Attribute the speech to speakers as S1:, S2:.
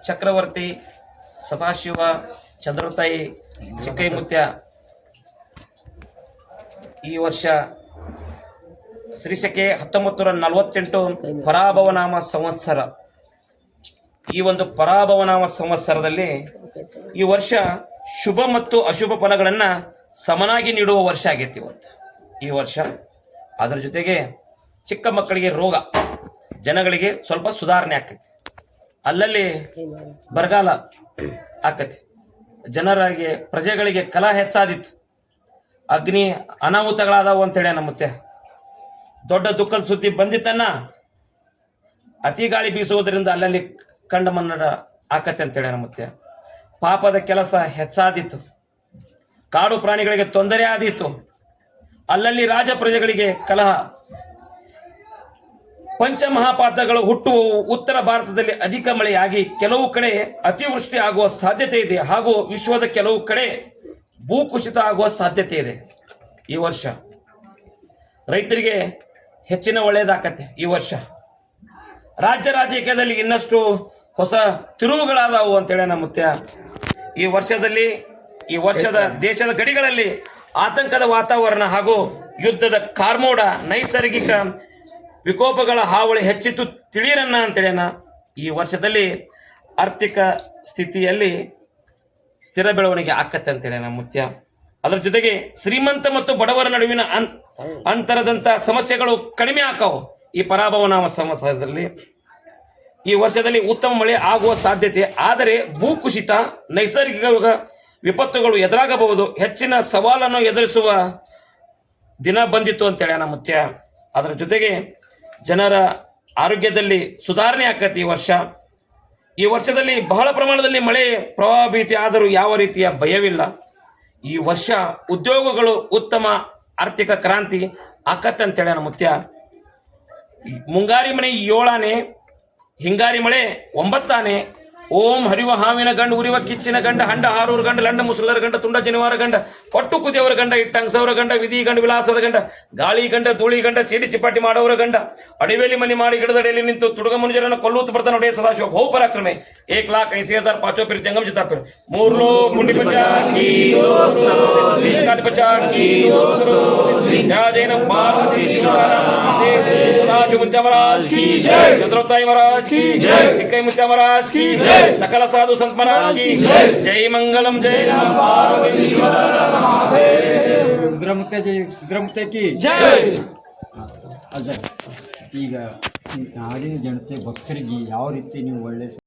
S1: ಚಕ್ರವರ್ತಿ ಸದಾಶಿವ ಚಂದ್ರತಾಯಿ ಚಿಕ್ಕೈಮುತ್ಯ ಈ ವರ್ಷ ಶ್ರೀಶಕೆ 1948 ಪರಾಭವನಾಮ ಸಂವತ್ಸರ. ಈ ಒಂದು ಪರಾಭವನಾಮ ಸಂವತ್ಸರದಲ್ಲಿ ಈ ವರ್ಷ ಶುಭ ಮತ್ತು ಅಶುಭ ಫಲಗಳನ್ನು ಸಮನಾಗಿ ನೀಡುವ ವರ್ಷ ಆಗೈತಿ ಇವತ್ತು ಈ ವರ್ಷ. ಅದರ ಜೊತೆಗೆ ಚಿಕ್ಕ ಮಕ್ಕಳಿಗೆ ರೋಗ, ಜನಗಳಿಗೆ ಸ್ವಲ್ಪ ಸುಧಾರಣೆ ಆಕೈತಿ, ಅಲ್ಲಲ್ಲಿ ಬರಗಾಲ ಆಕತಿ, ಜನರಿಗೆ ಪ್ರಜೆಗಳಿಗೆ ಕಲಹ ಹೆಚ್ಚಾದಿತ್ತು, ಅಗ್ನಿ ಅನಾಹುತಗಳಾದವು ಅಂತೇಳಿ ನಮ್ಮತ್ತೆ ದೊಡ್ಡ ದುಃಖದ ಸುದ್ದಿ ಬಂದಿತ್ತನ್ನ. ಅತಿ ಗಾಳಿ ಬೀಸುವುದರಿಂದ ಅಲ್ಲಲ್ಲಿ ಕಂಡ ಮನ್ನಡ ಆಕತ್ತೆ ಅಂತೇಳಿ ನಮ್ಮತ್ತೆ. ಪಾಪದ ಕೆಲಸ ಹೆಚ್ಚಾದಿತ್ತು, ಕಾಡು ಪ್ರಾಣಿಗಳಿಗೆ ತೊಂದರೆ ಆದೀತು, ಅಲ್ಲಲ್ಲಿ ರಾಜ ಪ್ರಜೆಗಳಿಗೆ ಕಲಹ. ಪಂಚಮಹಾಪಾತಗಳು ಹುಟ್ಟುವವು. ಉತ್ತರ ಭಾರತದಲ್ಲಿ ಅಧಿಕ ಮಳೆಯಾಗಿ ಕೆಲವು ಕಡೆ ಅತಿವೃಷ್ಟಿ ಆಗುವ ಸಾಧ್ಯತೆ ಇದೆ, ಹಾಗೂ ವಿಶ್ವದ ಕೆಲವು ಕಡೆ ಭೂಕುಸಿತ ಆಗುವ ಸಾಧ್ಯತೆ ಇದೆ. ಈ ವರ್ಷ ರೈತರಿಗೆ ಹೆಚ್ಚಿನ ಒಳ್ಳೆಯದಾಕತ್ತೆ. ಈ ವರ್ಷ ರಾಜ್ಯ ರಾಜಕೀಯದಲ್ಲಿ ಇನ್ನಷ್ಟು ಹೊಸ ತಿರುವುಗಳಾದವು ಅಂತೇಳಿ ನಮ್ಮ ಮುತ್ಯ. ಈ ವರ್ಷದ ದೇಶದ ಗಡಿಗಳಲ್ಲಿ ಆತಂಕದ ವಾತಾವರಣ ಹಾಗೂ ಯುದ್ಧದ ಕಾರ್ಮೋಡ, ನೈಸರ್ಗಿಕ ವಿಕೋಪಗಳ ಹಾವಳಿ ಹೆಚ್ಚಿತ್ತು ತಿಳಿಯರನ್ನ ಅಂತೇಳಿನ. ಈ ವರ್ಷದಲ್ಲಿ ಆರ್ಥಿಕ ಸ್ಥಿತಿಯಲ್ಲಿ ಸ್ಥಿರ ಬೆಳವಣಿಗೆ ಆಕತ್ತೆ ಅಂತೇಳಿ ನಮ್ಮ ಮುತ್ಯ. ಅದರ ಜೊತೆಗೆ ಶ್ರೀಮಂತ ಮತ್ತು ಬಡವರ ನಡುವಿನ ಅಂತರದಂಥ ಸಮಸ್ಯೆಗಳು ಕಡಿಮೆ ಆಕಾವು ಈ ಪರಾಭವನಾಮ ಸಂವತ್ಸರದಲ್ಲಿ. ಈ ವರ್ಷದಲ್ಲಿ ಉತ್ತಮ ಮಳೆ ಆಗುವ ಸಾಧ್ಯತೆ, ಆದರೆ ಭೂಕುಸಿತ, ನೈಸರ್ಗಿಕ ವಿಪತ್ತುಗಳು ಎದುರಾಗಬಹುದು. ಹೆಚ್ಚಿನ ಸವಾಲನ್ನು ಎದುರಿಸುವ ದಿನ ಬಂದಿತ್ತು ಅಂತೇಳಿ ನಮ್ಮ ಮುತ್ಯ. ಅದರ ಜೊತೆಗೆ ಜನರ ಆರೋಗ್ಯದಲ್ಲಿ ಸುಧಾರಣೆ ಆಕತಿ ಈ ವರ್ಷ. ಈ ವರ್ಷದಲ್ಲಿ ಬಹಳ ಪ್ರಮಾಣದಲ್ಲಿ ಮಳೆ ಪ್ರವಾಹ ಭೀತಿ ಆದರೂ ಯಾವ ರೀತಿಯ ಭಯವಿಲ್ಲ. ಈ ವರ್ಷ ಉದ್ಯೋಗಗಳು ಉತ್ತಮ ಆರ್ಥಿಕ ಕ್ರಾಂತಿ ಆಕತ್ತೆ ಅಂತೇಳಿ ನಮ್ಮ ಮುತ್ಯ. ಮುಂಗಾರಿ ಮಳೆ 7 ಆನೆ, ಹಿಂಗಾರಿ ಮಳೆ 9 ಆನೆ. ಓಂ ಹರಿವ ಹಾವಿನ ಗಂಡ, ಉರಿವ ಕಿಚ್ಚಿನ ಗಂಡ, ಹಂಡ ಹಾರೂರು ಗಂಡ, ಲಂಡ ಮುಸಲರ ಗಂಡ, ತುಂಡ ಜನಿವಾರ ಗಂಡ, ಪಟ್ಟು ಕುದಿಯವರ ಗಂಡ, ಇಟ್ಟಂಗಸವರ ಗಂಡ, ವಿಧಿ ಗಂಡ, ವಿಲಾಸದ ಗಂಡ, ಗಾಳಿ ಗಂಡ, ಧೂಳಿ ಗಂಡ, ಚೀಟಿ ಚಿಪ್ಪಾಟಿ ಮಾಡೋವರ ಗಂಡ, ಅಡಿವೇಲಿ ಮನಿ ಮಾಡಿ ಗಿಡದಡಿಯಲ್ಲಿ ನಿಂತು ತುಡುಗ ಮುನಿಜರನ್ನು ಕೊಲ್ಲೂತು ಬರ್ತಾನೆ ನೋಡೇ ಸದಾಶಿವ ಬಹು ಪರಾಕ್ರಮೆ. 1,80,000 ಪಾಚೋ ಪಿರ್ ಜಂಗಮ್ ಜಿತಾ ಪಿರ್ ಮೂರ್ಲೋ ಮುಂಡಿ ಪಚಾಕಿ ಪಚಾಕಿ ಜೈನ ಸದಾಶಿವ ಮುತ್ಯ ಮಹಾರಾಜ್ ಕಿ ಜೈ, ಚಂದ್ರತಾಯಿ ಮಹಾರಾಜ್ ಕಿ ಜೈ, ಚಿಕ್ಕೈ ಮುತ್ಯ ಮಹಾರಾಜ್ ಕಿ ಜೈ, सकल साधु संत महाराज की जय मंगलम जय
S2: ಸಿದ್ದರಾಮೂರ್ತಿ की
S1: जय.
S2: ಅಜಯ್, ಈಗ ನಾಡಿನ ಜನತೆ ಭಕ್ತರಿಗೆ ಯಾವ ರೀತಿ ನೀವು ಒಳ್ಳೆ